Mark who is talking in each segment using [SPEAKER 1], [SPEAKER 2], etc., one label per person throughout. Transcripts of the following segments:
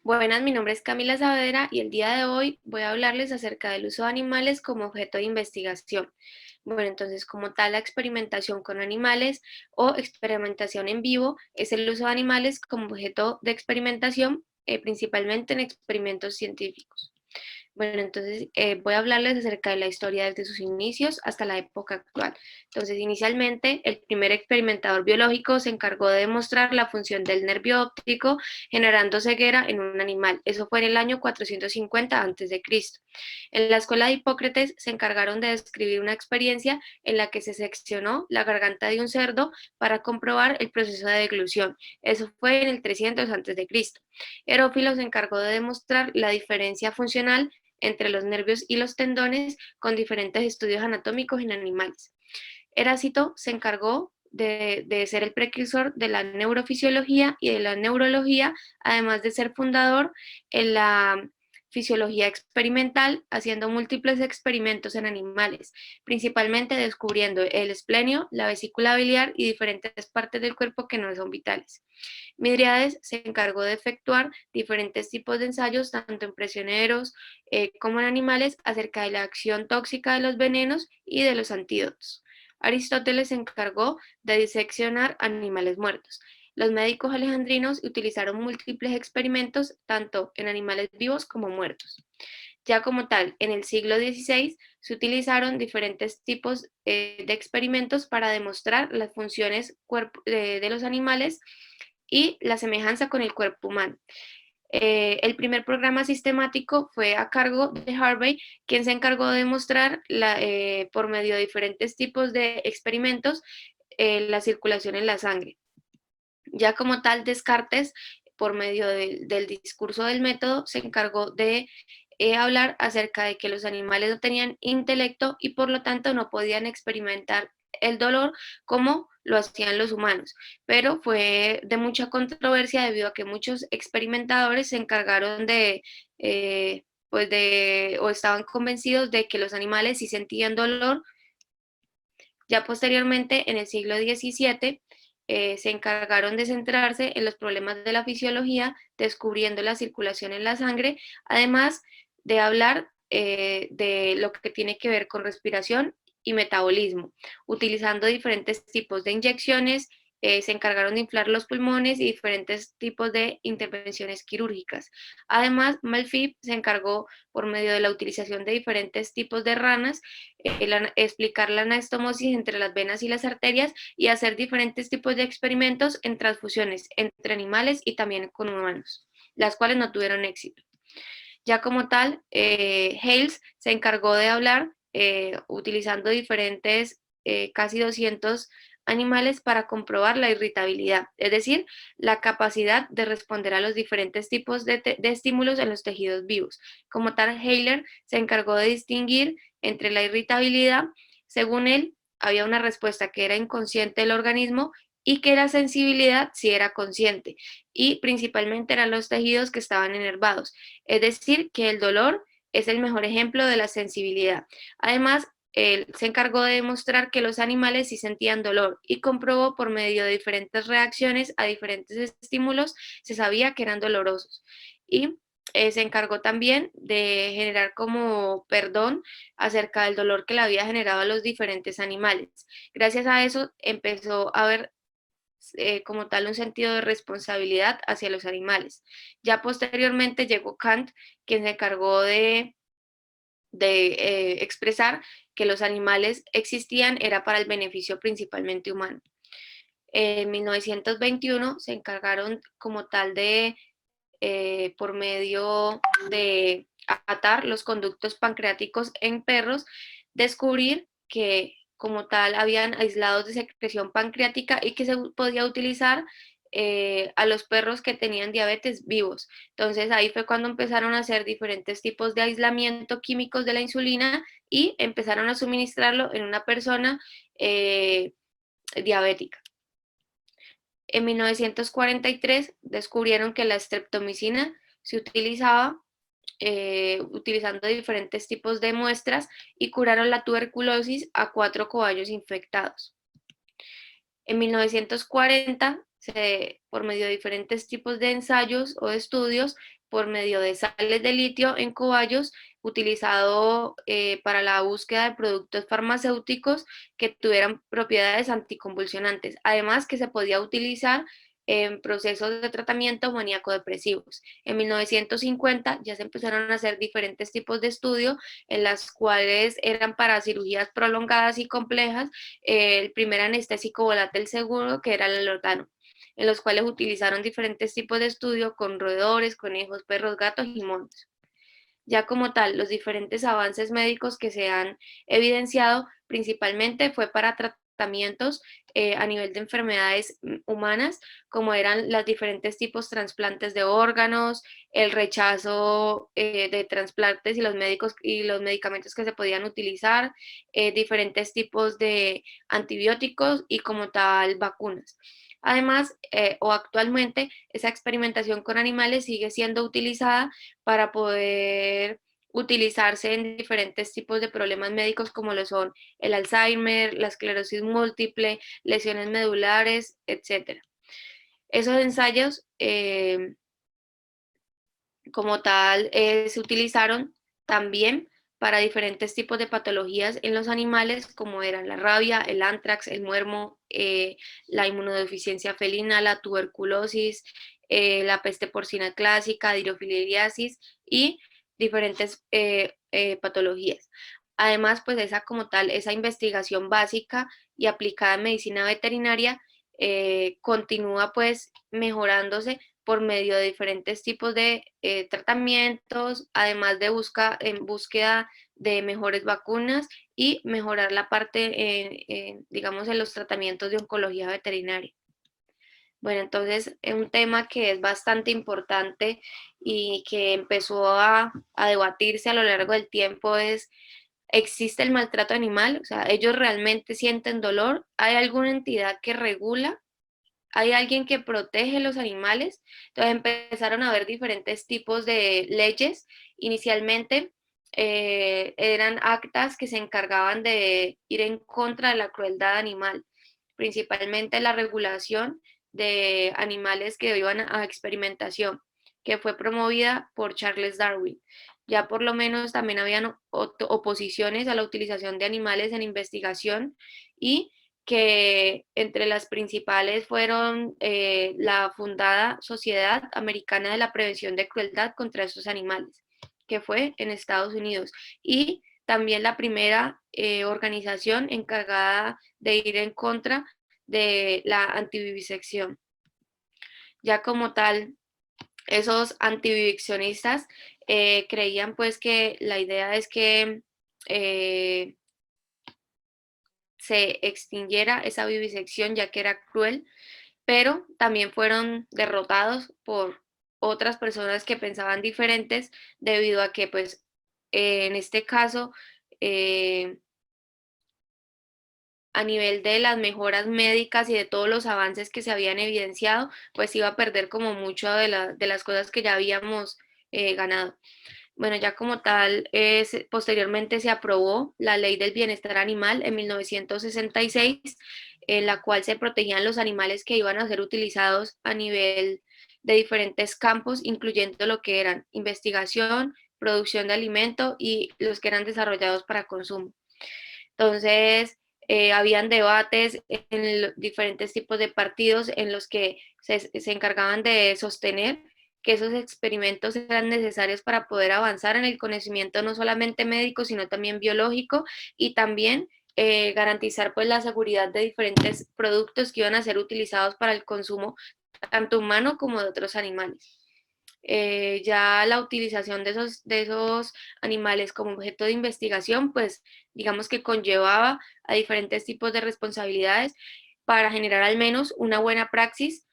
[SPEAKER 1] Buenas, mi nombre es Camila Saavedra y el día de hoy voy a hablarles acerca del uso de animales como objeto de investigación. Bueno, entonces como tal la experimentación con animales o experimentación en vivo es el uso de animales como objeto de experimentación, principalmente en experimentos científicos. Bueno, entonces voy a hablarles acerca de la historia desde sus inicios hasta la época actual. Entonces, inicialmente, el primer experimentador biológico se encargó de demostrar la función del nervio óptico generando ceguera en un animal. Eso fue en el año 450 a.C. En la escuela de Hipócrates se encargaron de describir una experiencia en la que se seccionó la garganta de un cerdo para comprobar el proceso de deglución. Eso fue en el 300 a.C. Herófilo se encargó de demostrar la diferencia funcional entre los nervios y los tendones con diferentes estudios anatómicos en animales. Herácito se encargó de ser el precursor de la neurofisiología y de la neurología, además de ser fundador en la fisiología experimental, haciendo múltiples experimentos en animales, principalmente descubriendo el esplenio, la vesícula biliar y diferentes partes del cuerpo que no son vitales. Midriades se encargó de efectuar diferentes tipos de ensayos, tanto en prisioneros como en animales, acerca de la acción tóxica de los venenos y de los antídotos. Aristóteles se encargó de diseccionar animales muertos. Los médicos alejandrinos utilizaron múltiples experimentos, tanto en animales vivos como muertos. Ya como tal, en el siglo XVI se utilizaron diferentes tipos de experimentos para demostrar las funciones de los animales y la semejanza con el cuerpo humano. El primer programa sistemático fue a cargo de Harvey, quien se encargó de demostrar por medio de diferentes tipos de experimentos la circulación en la sangre. Ya como tal, Descartes, por medio del discurso del método, se encargó de hablar acerca de que los animales no tenían intelecto y por lo tanto no podían experimentar el dolor como lo hacían los humanos, pero fue de mucha controversia debido a que muchos experimentadores se encargaron o estaban convencidos de que los animales sí sentían dolor. Ya posteriormente, en el siglo XVII, se encargaron de centrarse en los problemas de la fisiología, descubriendo la circulación en la sangre, además de hablar de lo que tiene que ver con respiración y metabolismo, utilizando diferentes tipos de inyecciones. Se encargaron de inflar los pulmones y diferentes tipos de intervenciones quirúrgicas. Además, Malfit se encargó, por medio de la utilización de diferentes tipos de ranas, explicar la anastomosis entre las venas y las arterias y hacer diferentes tipos de experimentos en transfusiones entre animales y también con humanos, las cuales no tuvieron éxito. Ya como tal, Hales se encargó de hablar utilizando diferentes, casi 200 animales para comprobar la irritabilidad, es decir, la capacidad de responder a los diferentes tipos de estímulos en los tejidos vivos. Como tal, Haller se encargó de distinguir entre la irritabilidad. Según él, había una respuesta que era inconsciente del organismo y que la sensibilidad sí era consciente, y principalmente eran los tejidos que estaban enervados. Es decir, que el dolor es el mejor ejemplo de la sensibilidad. Además, él se encargó de demostrar que los animales sí sentían dolor y comprobó por medio de diferentes reacciones a diferentes estímulos, se sabía que eran dolorosos. Y se encargó también de generar como perdón acerca del dolor que le había generado a los diferentes animales. Gracias a eso empezó a haber como tal un sentido de responsabilidad hacia los animales. Ya posteriormente llegó Kant, quien se encargó de expresar que los animales existían era para el beneficio principalmente humano. En 1921 se encargaron como tal por medio de atar los conductos pancreáticos en perros, descubrir que como tal habían aislados de secreción pancreática y que se podía utilizar a los perros que tenían diabetes vivos. Entonces ahí fue cuando empezaron a hacer diferentes tipos de aislamiento químicos de la insulina y empezaron a suministrarlo en una persona diabética. En 1943 descubrieron que la streptomicina se utilizaba utilizando diferentes tipos de muestras y curaron la tuberculosis a 4 cobayos infectados. En 1940, por medio de diferentes tipos de ensayos o de estudios, por medio de sales de litio en cobayos, utilizado para la búsqueda de productos farmacéuticos que tuvieran propiedades anticonvulsionantes. Además, que se podía utilizar en procesos de tratamiento maníaco-depresivos. En 1950 ya se empezaron a hacer diferentes tipos de estudio en las cuales eran para cirugías prolongadas y complejas, el primer anestésico volátil seguro, que era el lortano, en los cuales utilizaron diferentes tipos de estudio con roedores, conejos, perros, gatos y monos. Ya como tal, los diferentes avances médicos que se han evidenciado principalmente fue para tratamientos a nivel de enfermedades humanas, como eran los diferentes tipos trasplantes de órganos, el rechazo de trasplantes y los médicos y los medicamentos que se podían utilizar, diferentes tipos de antibióticos y como tal vacunas. Además, o actualmente, esa experimentación con animales sigue siendo utilizada para poder utilizarse en diferentes tipos de problemas médicos como lo son el Alzheimer, la esclerosis múltiple, lesiones medulares, etcétera. Esos ensayos como tal se utilizaron también para diferentes tipos de patologías en los animales, como eran la rabia, el antrax, el muermo, la inmunodeficiencia felina, la tuberculosis, la peste porcina clásica, dirofiliariasis y diferentes patologías. Además, pues esa como tal, esa investigación básica y aplicada en medicina veterinaria continúa pues mejorándose por medio de diferentes tipos de tratamientos, además de en búsqueda de mejores vacunas y mejorar la parte, digamos, en los tratamientos de oncología veterinaria. Bueno, entonces un tema que es bastante importante y que empezó a debatirse a lo largo del tiempo es, ¿existe el maltrato animal? O sea, ¿ellos realmente sienten dolor? ¿Hay alguna entidad que regula? ¿Hay alguien que protege los animales? Entonces empezaron a haber diferentes tipos de leyes. Inicialmente eran actas que se encargaban de ir en contra de la crueldad animal, principalmente la regulación de animales que iban a experimentación, que fue promovida por Charles Darwin. Ya por lo menos también habían oposiciones a la utilización de animales en investigación y que entre las principales fueron la fundada Sociedad Americana de la Prevención de Crueldad contra estos animales, que fue en Estados Unidos, y también la primera organización encargada de ir en contra de la antivivisección. Ya como tal, esos antiviviseccionistas creían pues que la idea es que se extinguiera esa vivisección ya que era cruel, pero también fueron derrotados por otras personas que pensaban diferentes debido a que pues en este caso eh, a nivel de las mejoras médicas y de todos los avances que se habían evidenciado, pues iba a perder como mucho de las cosas que ya habíamos ganado. Bueno, ya como tal, posteriormente se aprobó la Ley del Bienestar Animal en 1966, en la cual se protegían los animales que iban a ser utilizados a nivel de diferentes campos, incluyendo lo que eran investigación, producción de alimento y los que eran desarrollados para consumo. Entonces, habían debates en diferentes tipos de partidos en los que se encargaban de sostener que esos experimentos eran necesarios para poder avanzar en el conocimiento no solamente médico, sino también biológico y también garantizar pues la seguridad de diferentes productos que iban a ser utilizados para el consumo tanto humano como de otros animales. Ya la utilización de esos animales como objeto de investigación, pues digamos que conllevaba a diferentes tipos de responsabilidades para generar al menos una buena praxis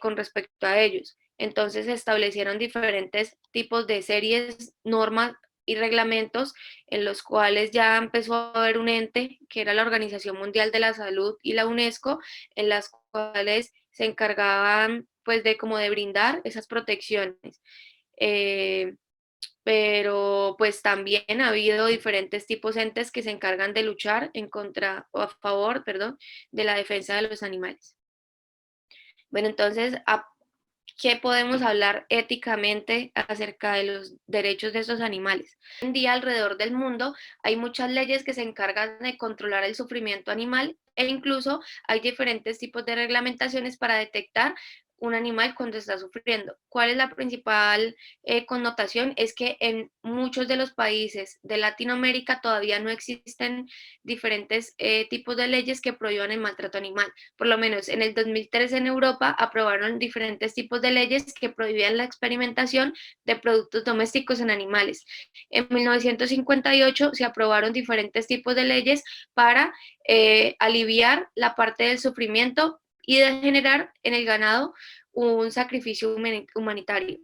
[SPEAKER 1] con respecto a ellos. Entonces se establecieron diferentes tipos de series, normas y reglamentos en los cuales ya empezó a haber un ente que era la Organización Mundial de la Salud y la UNESCO, en las cuales se encargaban pues de como de brindar esas protecciones. Eh, pero pues también ha habido diferentes tipos de entes que se encargan de luchar en contra o a favor, perdón, de la defensa de los animales. Bueno, entonces ¿qué podemos hablar éticamente acerca de los derechos de estos animales? Hoy en día, alrededor del mundo, hay muchas leyes que se encargan de controlar el sufrimiento animal e incluso hay diferentes tipos de reglamentaciones para detectar un animal cuando está sufriendo. ¿Cuál es la principal connotación? Es que en muchos de los países de Latinoamérica todavía no existen diferentes tipos de leyes que prohíban el maltrato animal. Por lo menos en el 2013 en Europa aprobaron diferentes tipos de leyes que prohibían la experimentación de productos domésticos en animales. En 1958 se aprobaron diferentes tipos de leyes para aliviar la parte del sufrimiento y de generar en el ganado un sacrificio humanitario.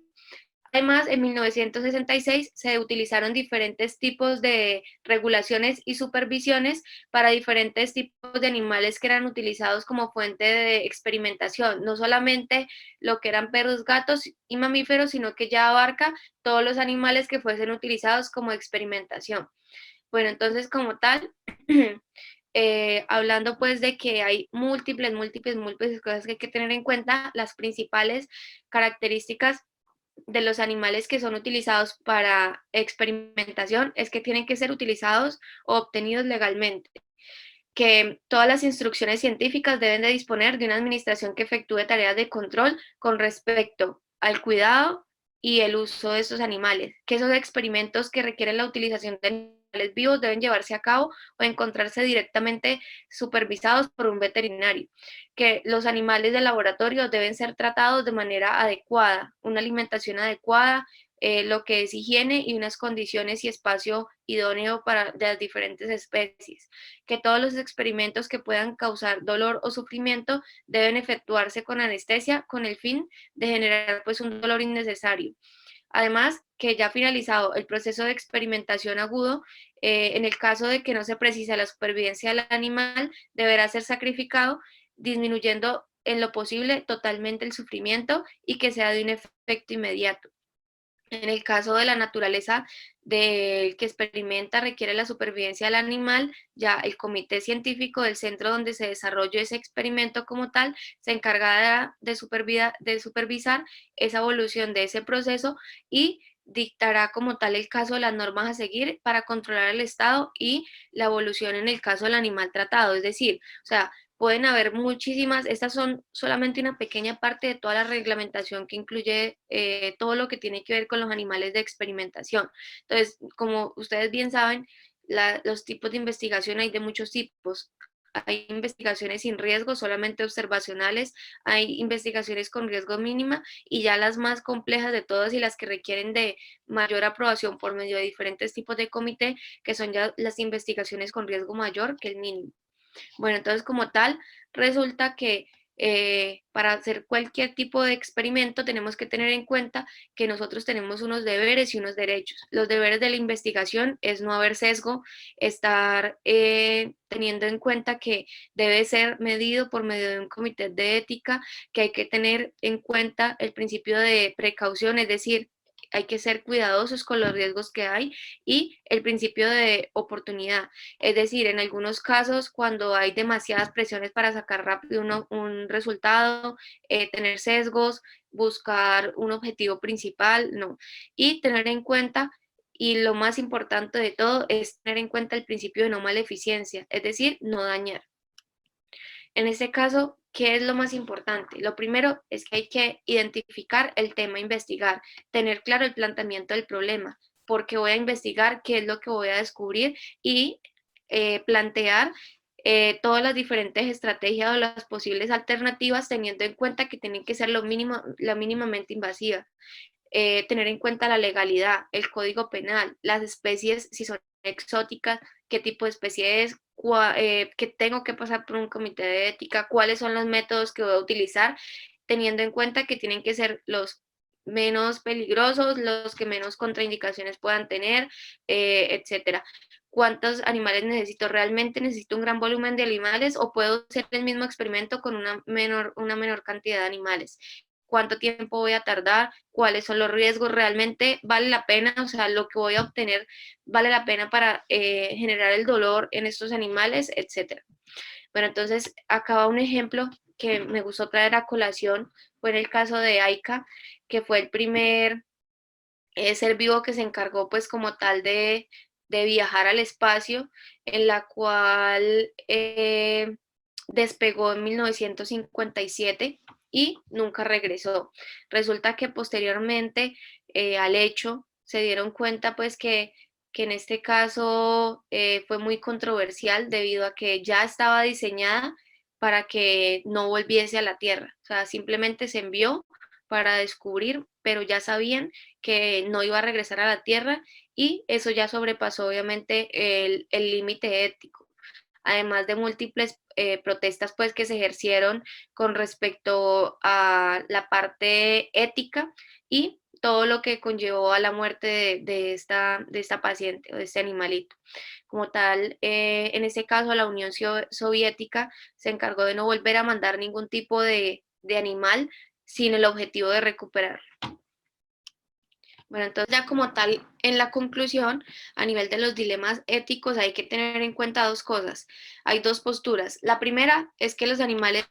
[SPEAKER 1] Además, en 1966 se utilizaron diferentes tipos de regulaciones y supervisiones para diferentes tipos de animales que eran utilizados como fuente de experimentación, no solamente lo que eran perros, gatos y mamíferos, sino que ya abarca todos los animales que fuesen utilizados como experimentación. Bueno, entonces como tal, hablando pues de que hay múltiples cosas que hay que tener en cuenta, las principales características de los animales que son utilizados para experimentación es que tienen que ser utilizados o obtenidos legalmente, que todas las instrucciones científicas deben de disponer de una administración que efectúe tareas de control con respecto al cuidado y el uso de estos animales, que esos experimentos que requieren la utilización de animales vivos deben llevarse a cabo o encontrarse directamente supervisados por un veterinario, que los animales de laboratorio deben ser tratados de manera adecuada, una alimentación adecuada, lo que es higiene y unas condiciones y espacio idóneo para de las diferentes especies, que todos los experimentos que puedan causar dolor o sufrimiento deben efectuarse con anestesia con el fin de generar pues un dolor innecesario. Además, que ya finalizado el proceso de experimentación agudo, en el caso de que no se precise la supervivencia del animal, deberá ser sacrificado, disminuyendo en lo posible totalmente el sufrimiento y que sea de un efecto inmediato. En el caso de la naturaleza del que experimenta requiere la supervivencia del animal, ya el comité científico del centro donde se desarrolló ese experimento como tal se encargará de supervisar esa evolución de ese proceso y dictará como tal el caso de las normas a seguir para controlar el estado y la evolución en el caso del animal tratado. Es decir, o sea, pueden haber muchísimas, estas son solamente una pequeña parte de toda la reglamentación que incluye todo lo que tiene que ver con los animales de experimentación. Entonces, como ustedes bien saben, los tipos de investigación hay de muchos tipos. Hay investigaciones sin riesgo, solamente observacionales, hay investigaciones con riesgo mínima y ya las más complejas de todas y las que requieren de mayor aprobación por medio de diferentes tipos de comité, que son ya las investigaciones con riesgo mayor que el mínimo. Bueno, entonces como tal, resulta que para hacer cualquier tipo de experimento tenemos que tener en cuenta que nosotros tenemos unos deberes y unos derechos. Los deberes de la investigación es no haber sesgo, estar teniendo en cuenta que debe ser medido por medio de un comité de ética, que hay que tener en cuenta el principio de precaución, es decir, hay que ser cuidadosos con los riesgos que hay y el principio de oportunidad. Es decir, en algunos casos, cuando hay demasiadas presiones para sacar rápido un resultado, tener sesgos, buscar un objetivo principal, no. Y tener en cuenta, y lo más importante de todo, es tener en cuenta el principio de no maleficencia, es decir, no dañar. En este caso, ¿qué es lo más importante? Lo primero es que hay que identificar el tema a investigar, tener claro el planteamiento del problema, porque voy a investigar qué es lo que voy a descubrir y plantear todas las diferentes estrategias o las posibles alternativas teniendo en cuenta que tienen que ser lo mínimamente invasivas. Tener en cuenta la legalidad, el código penal, las especies, si son exóticas, qué tipo de especie es, que tengo que pasar por un comité de ética, cuáles son los métodos que voy a utilizar, teniendo en cuenta que tienen que ser los menos peligrosos, los que menos contraindicaciones puedan tener, etcétera. ¿Cuántos animales necesito? ¿Realmente necesito un gran volumen de animales o puedo hacer el mismo experimento con una menor cantidad de animales? ¿Cuánto tiempo voy a tardar? ¿Cuáles son los riesgos? ¿Realmente vale la pena? O sea, lo que voy a obtener vale la pena para generar el dolor en estos animales, etcétera. Bueno, entonces acaba un ejemplo que me gustó traer a colación fue en el caso de Aika, que fue el primer ser vivo que se encargó pues como tal de viajar al espacio, en la cual despegó en 1957 y nunca regresó. Resulta que posteriormente al hecho se dieron cuenta pues que en este caso fue muy controversial debido a que ya estaba diseñada para que no volviese a la Tierra. O sea, simplemente se envió para descubrir, pero ya sabían que no iba a regresar a la Tierra y eso ya sobrepasó obviamente el límite ético, además de múltiples protestas pues que se ejercieron con respecto a la parte ética y todo lo que conllevó a la muerte de esta paciente o de este animalito. Como tal, en este caso la Unión Soviética se encargó de no volver a mandar ningún tipo de animal sin el objetivo de recuperar. Bueno, entonces ya como tal, en la conclusión, a nivel de los dilemas éticos hay que tener en cuenta dos cosas. Hay dos posturas. La primera es que los animales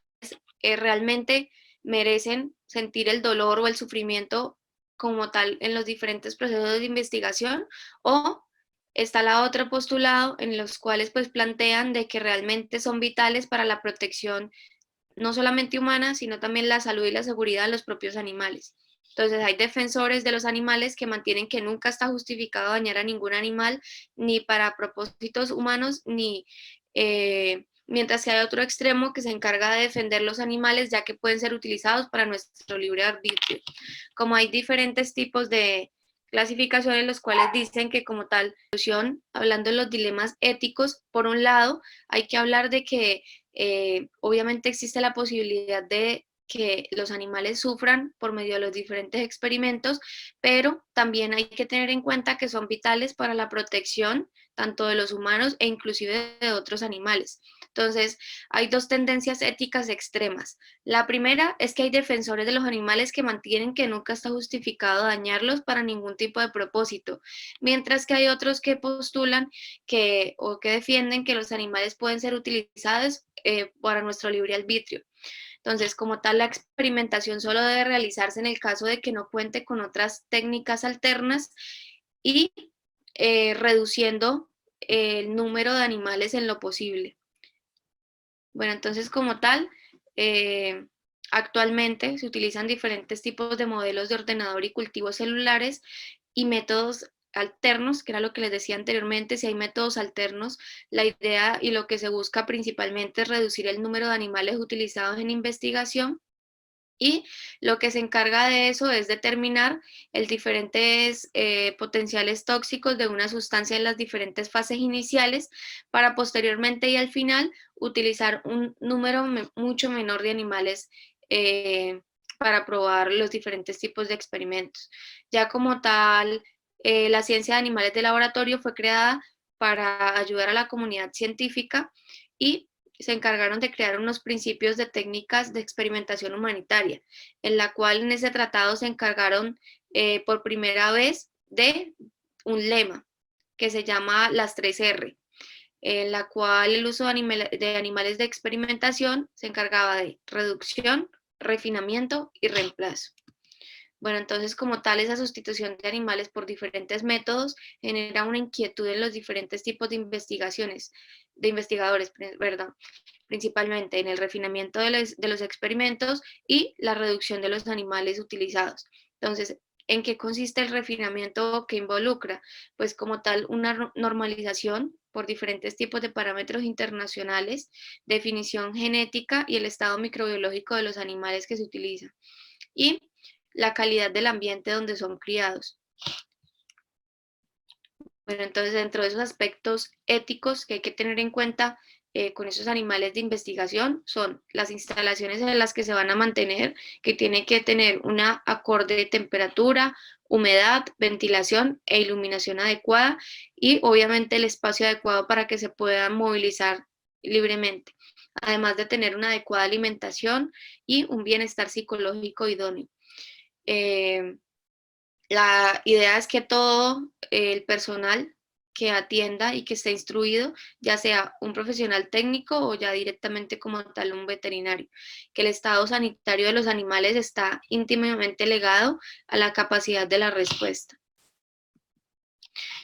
[SPEAKER 1] realmente merecen sentir el dolor o el sufrimiento como tal en los diferentes procesos de investigación, o está la otra postulado en los cuales pues plantean de que realmente son vitales para la protección no solamente humana, sino también la salud y la seguridad de los propios animales. Entonces hay defensores de los animales que mantienen que nunca está justificado dañar a ningún animal, ni para propósitos humanos, ni mientras que hay otro extremo que se encarga de defender los animales, ya que pueden ser utilizados para nuestro libre arbitrio. Como hay diferentes tipos de clasificaciones, los cuales dicen que como tal, hablando de los dilemas éticos, por un lado, hay que hablar de que obviamente existe la posibilidad de que los animales sufran por medio de los diferentes experimentos, pero también hay que tener en cuenta que son vitales para la protección tanto de los humanos e inclusive de otros animales. Entonces, hay dos tendencias éticas extremas. La primera es que hay defensores de los animales que mantienen que nunca está justificado dañarlos para ningún tipo de propósito, mientras que hay otros que postulan que o que defienden que los animales pueden ser utilizados para nuestro libre arbitrio. Entonces, como tal, la experimentación solo debe realizarse en el caso de que no cuente con otras técnicas alternas y reduciendo el número de animales en lo posible. Bueno, entonces como tal, eh, actualmente se utilizan diferentes tipos de modelos de ordenador y cultivos celulares y métodos alternos, que era lo que les decía anteriormente. Si hay métodos alternos, la idea y lo que se busca principalmente es reducir el número de animales utilizados en investigación, y lo que se encarga de eso es determinar el diferentes potenciales tóxicos de una sustancia en las diferentes fases iniciales para posteriormente y al final utilizar un número mucho menor de animales para probar los diferentes tipos de experimentos. Ya como tal, la ciencia de animales de laboratorio fue creada para ayudar a la comunidad científica y se encargaron de crear unos principios de técnicas de experimentación humanitaria, en la cual en ese tratado se encargaron por primera vez de un lema que se llama las 3R, en la cual el uso de animales de experimentación se encargaba de reducción, refinamiento y reemplazo. Bueno, entonces como tal, esa sustitución de animales por diferentes métodos genera una inquietud en los diferentes tipos de investigaciones, de investigadores, perdón, principalmente en el refinamiento de los experimentos y la reducción de los animales utilizados. Entonces, ¿en qué consiste el refinamiento que involucra? Pues como tal, una normalización por diferentes tipos de parámetros internacionales, definición genética y el estado microbiológico de los animales que se utilizan, y la calidad del ambiente donde son criados. Bueno, entonces dentro de esos aspectos éticos que hay que tener en cuenta con esos animales de investigación son las instalaciones en las que se van a mantener, que tienen que tener una acorde de temperatura, humedad, ventilación e iluminación adecuada, y obviamente el espacio adecuado para que se puedan movilizar libremente, además de tener una adecuada alimentación y un bienestar psicológico idóneo. La idea es que todo el personal que atienda y que esté instruido, ya sea un profesional técnico o ya directamente como tal un veterinario, que el estado sanitario de los animales está íntimamente ligado a la capacidad de la respuesta.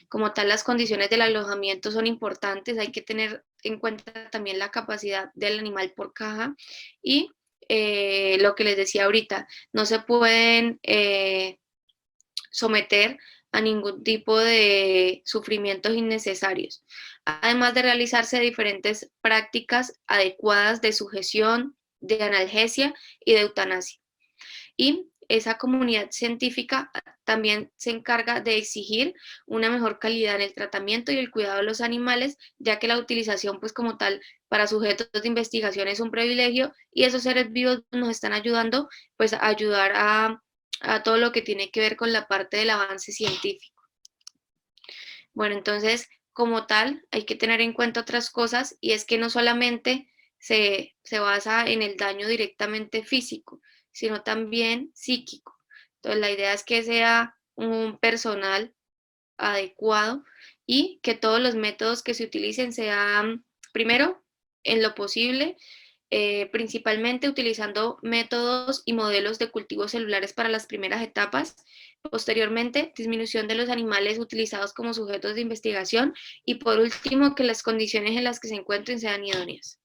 [SPEAKER 1] Como tal, las condiciones del alojamiento son importantes, hay que tener en cuenta también la capacidad del animal por caja y lo que les decía ahorita, no se pueden someter a ningún tipo de sufrimientos innecesarios, además de realizarse diferentes prácticas adecuadas de sujeción, de analgesia y de eutanasia. Y esa comunidad científica también se encarga de exigir una mejor calidad en el tratamiento y el cuidado de los animales, ya que la utilización, pues como tal, para sujetos de investigación es un privilegio y esos seres vivos nos están ayudando, pues a ayudar a todo lo que tiene que ver con la parte del avance científico. Bueno, entonces, como tal, hay que tener en cuenta otras cosas y es que no solamente se basa en el daño directamente físico, sino también psíquico. Entonces, la idea es que sea un personal adecuado y que todos los métodos que se utilicen sean, primero, en lo posible, principalmente utilizando métodos y modelos de cultivos celulares para las primeras etapas. Posteriormente, disminución de los animales utilizados como sujetos de investigación y por último, que las condiciones en las que se encuentren sean idóneas.